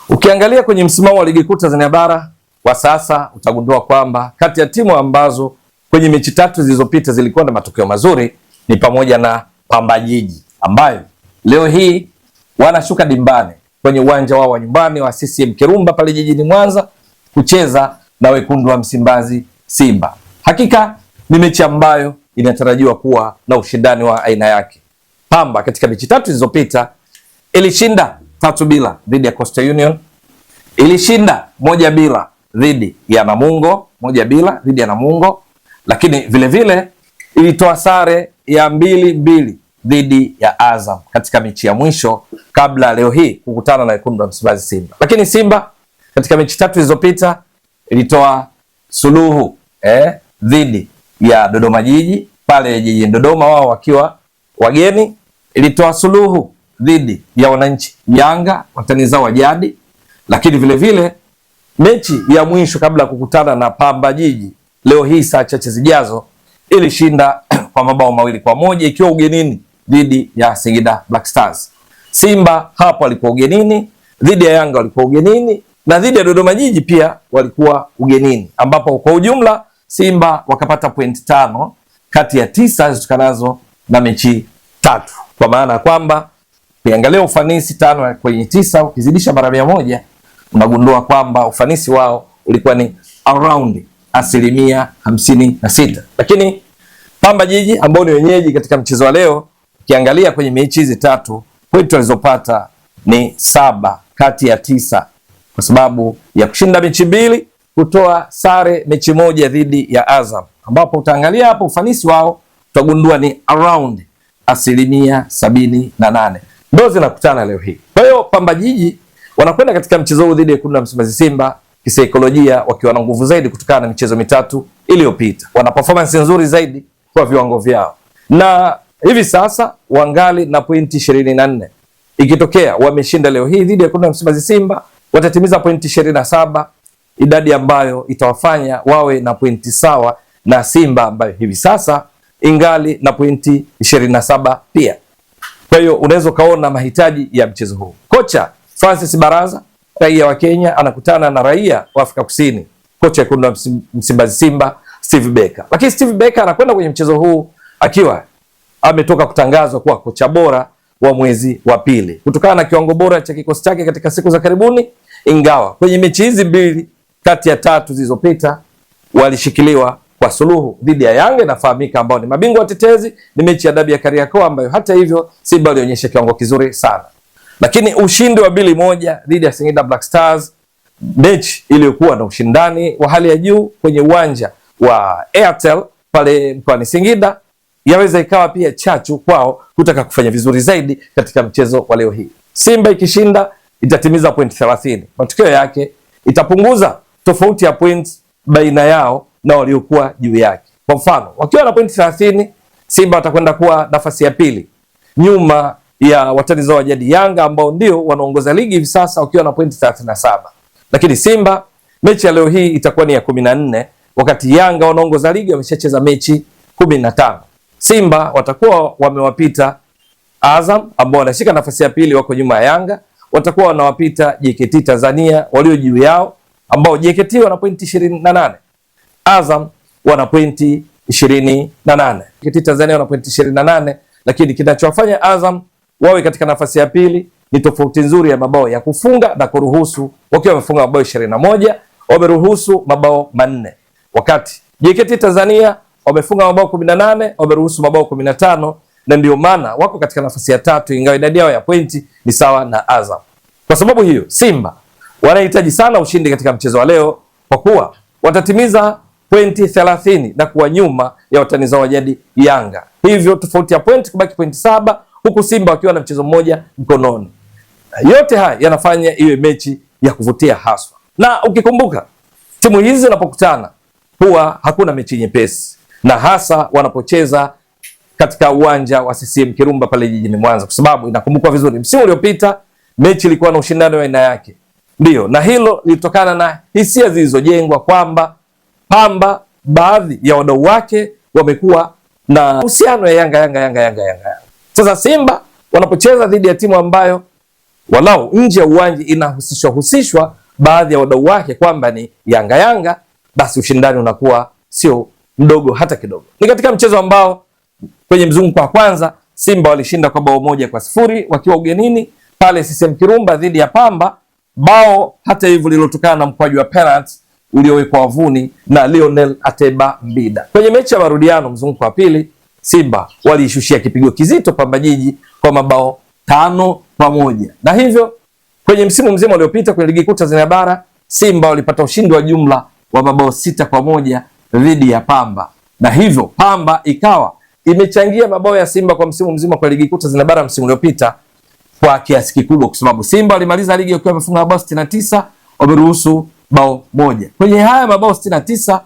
Ukiangalia kwenye msimamo wa ligi kuu Tanzania bara kwa sasa utagundua kwamba kati ya timu ambazo kwenye mechi tatu zilizopita zilikuwa na matokeo mazuri ni pamoja na Pamba Jiji ambayo leo hii wanashuka dimbani kwenye uwanja wao wa nyumbani wa CCM Kirumba pale jijini Mwanza kucheza na wekundu wa Msimbazi Simba. Hakika ni mechi ambayo inatarajiwa kuwa na ushindani wa aina yake. Pamba katika mechi tatu zilizopita ilishinda 3-0 dhidi ya Coastal Union, ilishinda 1-0 dhidi ya Namungo, 1-0 dhidi ya Namungo, lakini vile vile ilitoa sare ya 2-2 dhidi ya Azam katika mechi ya mwisho kabla leo hii kukutana na wekundu wa Msimbazi Simba. Lakini Simba katika mechi tatu zilizopita ilitoa suluhu dhidi ya Dodoma Jiji pale jijini Dodoma, wao wakiwa wageni. Ilitoa suluhu dhidi ya wananchi Yanga, watani zao wa jadi. Lakini vile vile mechi ya mwisho kabla ya kukutana na Pamba Jiji leo hii saa chache zijazo ilishinda kwa mabao 2-1 ikiwa ugenini dhidi ya Singida Black Stars. Simba hapo walikuwa ugenini, dhidi ya Yanga walikuwa ugenini, na dhidi ya Dodoma Jiji pia walikuwa ugenini, ambapo kwa ujumla Simba wakapata point 5 kati ya 9 zitokanazo na mechi tatu. Kwa maana kwamba ukiangalia ufanisi 5 kwenye 9 ukizidisha mara 100 unagundua kwamba ufanisi wao ulikuwa ni around 56%. Lakini Pamba Jiji ambao ni wenyeji katika mchezo wa leo, ukiangalia kwenye mechi hizi tatu pointi walizopata ni 7 kati ya 9 kwa sababu ya kushinda mechi 2, kutoa sare mechi 1 dhidi ya Azam, ambapo utaangalia hapo ufanisi wao utagundua ni around 78%. Ndio zinakutana leo hii. Kwa hiyo Pamba Jiji wanakwenda katika mchezo huu dhidi ya wekundu wa Msimbazi Simba kisaikolojia wakiwa na nguvu zaidi kutokana na michezo mitatu iliyopita. Wana performance nzuri zaidi kwa viwango vyao, na hivi sasa wangali na pointi 24. Ikitokea wameshinda leo hii dhidi ya wekundu wa Msimbazi Simba watatimiza pointi 27, idadi ambayo itawafanya wawe na pointi sawa na Simba ambayo hivi sasa ingali na pointi 27 pia. Kwa hiyo unaweza kaona mahitaji ya mchezo huu. Kocha Francis Baraza, raia wa Kenya, anakutana na raia wa Afrika Kusini, kocha wekundu wa Msimbazi Simba Steve Barker. Lakini Steve Barker anakwenda kwenye mchezo huu akiwa ametoka kutangazwa kuwa kocha bora wa mwezi wa pili kutokana na kiwango bora cha kikosi chake katika siku za karibuni, ingawa kwenye mechi hizi 2 kati ya 3 zilizopita walishikiliwa kwa suluhu dhidi ya Yanga inafahamika, ambao ni mabingwa watetezi. Ni mechi ya dabi ya Kariakoo ambayo hata hivyo Simba alionyesha kiwango kizuri sana, lakini ushindi wa 2-1 dhidi ya Singida Black Stars, mechi iliyokuwa na ushindani wa hali ya juu kwenye uwanja wa Airtel pale mkoani Singida, yaweza ikawa pia chachu kwao kutaka kufanya vizuri zaidi katika mchezo wa leo hii. Simba ikishinda itatimiza point 30. Matokeo yake itapunguza tofauti ya points baina yao na waliokuwa juu yake. Kwa mfano, wakiwa na point 30, Simba watakwenda kuwa nafasi ya pili nyuma ya watani zao wa jadi Yanga ambao ndio wanaongoza ligi hivi sasa wakiwa na point 37. Lakini Simba mechi ya leo hii itakuwa ni ya 14, wakati Yanga wanaongoza ligi wameshacheza mechi 15. Simba watakuwa wamewapita Azam ambao wanashika nafasi ya pili, wako nyuma ya Yanga. Watakuwa wanawapita JKT Tanzania walio juu yao ambao JKT wana pointi 28, Azam wana pointi 28. JKT Tanzania wana pointi 28, lakini kinachowafanya Azam wawe katika nafasi ya pili ni tofauti nzuri ya mabao ya kufunga na kuruhusu, wakiwa wamefunga mabao 21, wameruhusu mabao 4, wakati JKT Tanzania wamefunga mabao 18, wameruhusu mabao 15, na ndio maana wako katika nafasi ya tatu, ingawa idadi yao ya pointi ni sawa na Azam. Kwa sababu hiyo Simba wanahitaji sana ushindi katika mchezo wa leo, kwa kuwa watatimiza pointi 30 na kuwa nyuma ya watani zao wa jadi Yanga. Hivyo tofauti ya pointi kubaki pointi 7, huku Simba wakiwa na mchezo mmoja mkononi. Yote haya yanafanya iwe mechi ya kuvutia haswa, na ukikumbuka timu hizi zinapokutana huwa hakuna mechi nyepesi, na hasa wanapocheza katika uwanja wa CCM Kirumba pale jijini Mwanza, kwa sababu inakumbukwa vizuri msimu uliopita mechi ilikuwa na ushindani wa aina yake. Ndio, na hilo lilitokana na hisia zilizojengwa kwamba Pamba, baadhi ya wadau wake wamekuwa na uhusiano ya Yanga. Sasa Simba wanapocheza dhidi ya timu ambayo walau nje ya uwanja inahusishwa baadhi ya wadau wake kwamba ni Yanga, basi ushindani unakuwa sio mdogo hata kidogo. Ni katika mchezo ambao kwenye mzunguko wa kwanza Simba walishinda kwa bao 1-0 wakiwa ugenini pale CCM Kirumba dhidi ya Pamba, bao hata hivyo lilotokana na mkwaju wa penalty uliowekwa wavuni na Lionel Ateba Mbida. Kwenye mechi ya marudiano mzunguko wa pili, Simba waliishushia kipigo kizito Pamba Jiji kwa mabao 5-1, na hivyo kwenye msimu mzima uliopita kwenye ligi kuu Tanzania bara Simba walipata ushindi wa jumla wa mabao 6-1 dhidi ya Pamba, na hivyo Pamba ikawa imechangia mabao ya Simba kwa msimu mzima kwa ligi kuu Tanzania bara msimu uliopita kwa kiasi kikubwa, kwa sababu Simba walimaliza ligi wakiwa wamefunga mabao 69, wameruhusu bao 1. Kwenye haya mabao 69,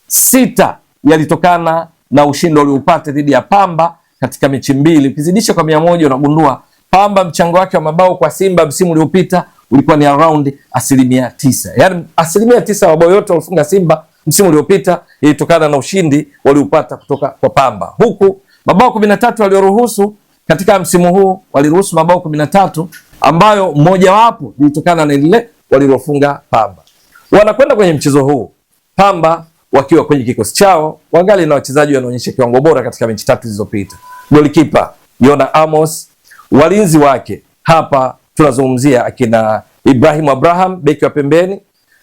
6 yalitokana na ushindi ulioupata dhidi ya Pamba katika mechi mbili. Ukizidisha kwa 100 unagundua Pamba mchango wake wa mabao kwa Simba msimu uliopita ulikuwa ni around 9%. Yaani 9% ya mabao yote walifunga Simba msimu uliopita ilitokana na ushindi waliopata kutoka kwa Pamba. Huku mabao 13 walioruhusu katika msimu huu waliruhusu mabao 13 ambayo mmoja wapo lilitokana na ile walilofunga Pamba. Wanakwenda kwenye mchezo huu Pamba wakiwa kwenye kikosi chao, wangali na wachezaji wanaonyesha kiwango bora katika mechi 3 zilizopita. Golikipa Yona Amos, walinzi wake hapa tunazungumzia akina Ibrahim Abraham beki wa pembeni,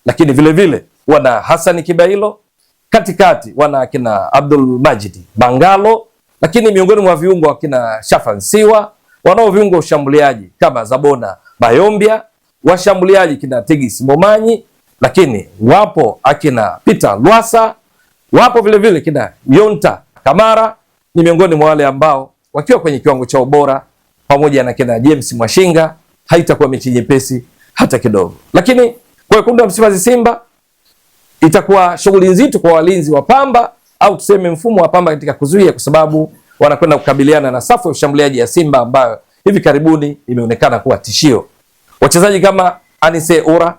lakini vile vile wana Hassan Kibailo, katikati wana akina Abdul Majid Bangalo, lakini miongoni mwa viungo akina Shafan Siwa, wanao viungo ushambuliaji kama Zabona Bayombia, washambuliaji kina Tigis Momanyi, lakini wapo akina Peter Lwasa, wapo vile vile kina Yonta Kamara, ni miongoni mwa wale ambao wakiwa kwenye kiwango cha ubora, pamoja na kina James Mwashinga. Haitakuwa mechi nyepesi hata kidogo, lakini kwa wekundu wa Msimbazi Simba itakuwa shughuli nzito kwa walinzi wa Pamba, au tuseme mfumo wa Pamba katika kuzuia, kwa sababu wanakwenda kukabiliana na safu ya ushambuliaji ya Simba ambayo hivi karibuni imeonekana kuwa tishio. Wachezaji kama Anise Ora,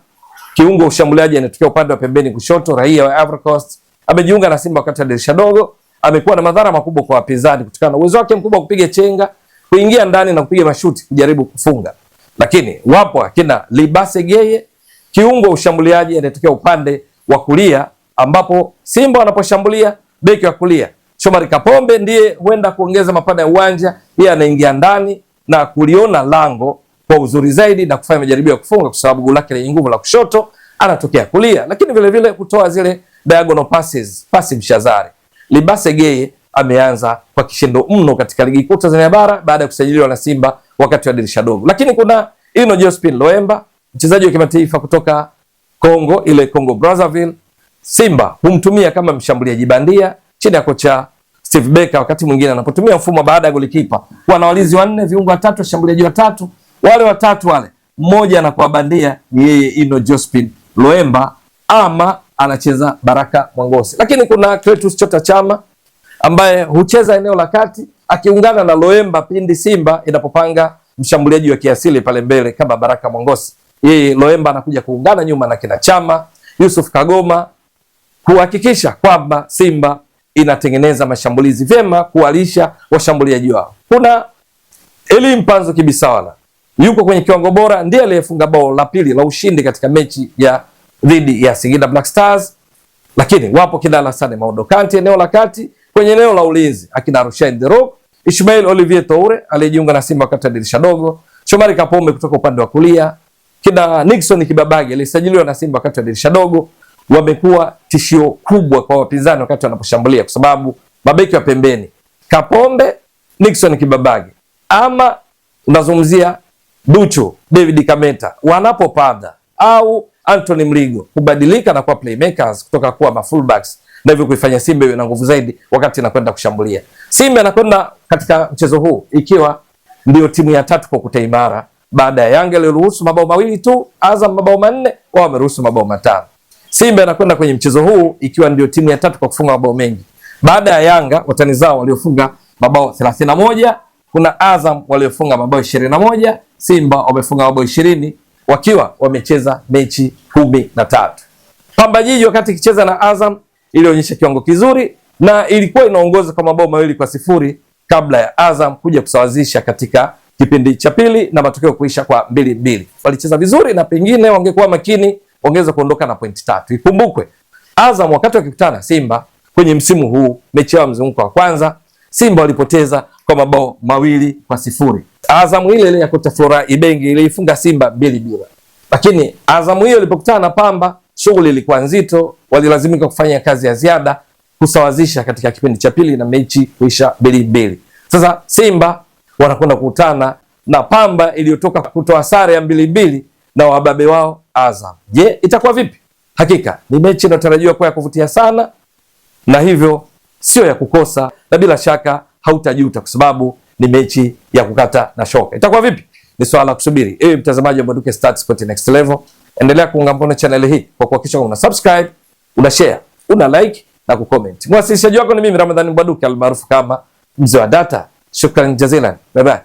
kiungo ushambuliaji anatokea upande wa pembeni kushoto, raia wa Ivory Coast, amejiunga na Simba wakati wa dirisha dogo. Amekuwa na madhara makubwa kwa wapinzani kutokana na uwezo wake mkubwa kupiga chenga, kuingia ndani na kupiga mashuti kujaribu kufunga. Lakini wapo akina Libase Geye, kiungo ushambuliaji anatokea upande wa kulia, ambapo Simba wanaposhambulia beki wa kulia Shomari Kapombe ndiye huenda kuongeza mapana ya uwanja. Yeye anaingia ndani na kuliona lango kwa uzuri zaidi na kufanya majaribio ya kufunga, kwa sababu goli lake lenye nguvu la kushoto anatokea kulia, lakini vile vile kutoa zile diagonal passes, pasi mshazari. Libase Geye ameanza kwa kishindo mno katika ligi kuu Tanzania bara baada ya kusajiliwa na Simba wakati wa dirisha dogo. Lakini kuna Ino Jospin Loemba, mchezaji wa kimataifa kutoka Kongo, ile Kongo Brazzaville. Simba humtumia kama mshambuliaji bandia chini ya kocha Steve Becker, wakati mwingine anapotumia mfumo baada ya golikipa wana walinzi wanne, viungo watatu, washambuliaji watatu. Wale watatu wale, mmoja anakuwa bandia, ni yeye Ino Jospin Loemba, ama anacheza Baraka Mwangosi. Lakini kuna Cletus Chota Chama ambaye hucheza eneo la kati akiungana na Loemba pindi Simba inapopanga mshambuliaji wa kiasili pale mbele kama Baraka Mwangosi. Yeye Loemba anakuja kuungana nyuma na kina Chama, Yusuf Kagoma, kuhakikisha kwamba Simba inatengeneza mashambulizi vyema, kuwalisha washambuliaji wao. Kuna Eli Mpanzo Kibisawala, yuko kwenye kiwango bora, ndiye aliyefunga bao la pili la ushindi katika mechi ya dhidi ya Singida Black Stars. Lakini wapo kina Alassane Maudo Kante eneo la kati, kwenye eneo la ulinzi akina Rushain De Rock, Ismail Olivier Toure aliyejiunga na Simba wakati wa dirisha dogo, Shomari Kapombe kutoka upande wa kulia, kina Nixon Kibabage alisajiliwa na Simba wakati wa dirisha dogo. Wamekuwa tishio kubwa kwa wapinzani wakati wanaposhambulia, kwa sababu mabeki wa pembeni Kapombe, Nixon Kibabage, ama unazungumzia Ducho, David Kameta wanapopanda, au Anthony Mligo kubadilika na kuwa playmakers kutoka kuwa mafullbacks, na hivyo kuifanya Simba iwe na nguvu zaidi wakati inakwenda kushambulia. Simba inakwenda katika mchezo huu ikiwa ndio timu ya tatu kwa kuta baada ya Yanga iliyoruhusu mabao mawili tu, Azam mabao 4, wao wameruhusu mabao 5. Simba inakwenda kwenye mchezo huu ikiwa ndio timu ya tatu kwa kufunga mabao mengi baada ya Yanga watani zao waliofunga mabao 31. Kuna Azam waliofunga mabao 21, Simba wamefunga mabao 20 wakiwa wamecheza mechi 13. Pamba Jiji wakati ikicheza na Azam ilionyesha kiwango kizuri na ilikuwa inaongoza kwa mabao 2-0 kabla ya Azam kuja kusawazisha katika kipindi cha pili na matokeo kuisha kwa 2-2. Walicheza vizuri na pengine wangekuwa makini wangeweza kuondoka na pointi 3. Ikumbukwe Azam wakati wakikutana Simba kwenye msimu huu, mechi yao mzunguko wa kwanza, Simba walipoteza kwa mabao 2-0. Azam ile ya Kota Flora Ibenge iliifunga Simba 2-0. Lakini Azam hiyo ilipokutana na Pamba, shughuli ilikuwa nzito, walilazimika kufanya kazi ya ziada kusawazisha katika kipindi cha pili na mechi kuisha 2-2. Sasa Simba wanakwenda kukutana na Pamba iliyotoka kutoa sare ya 2-2 na wababe wao Azam. Je, itakuwa vipi? Hakika ni mechi inayotarajiwa kuwa ya kuvutia sana, na hivyo sio ya kukosa, na bila shaka hautajuta kwa sababu ni mechi ya kukata na shoka. Itakuwa vipi? Ni swala la kusubiri. Ewe mtazamaji wa Mbwaduke Stats Sport Next Level, endelea kuunga mkono channel hii kwa kuhakikisha una subscribe, una share, una like na kucomment. Mwasilishaji wako ni mimi Ramadhani Mbwaduke almaarufu kama Mzee wa Data. Shukran jazilan. Bye bye.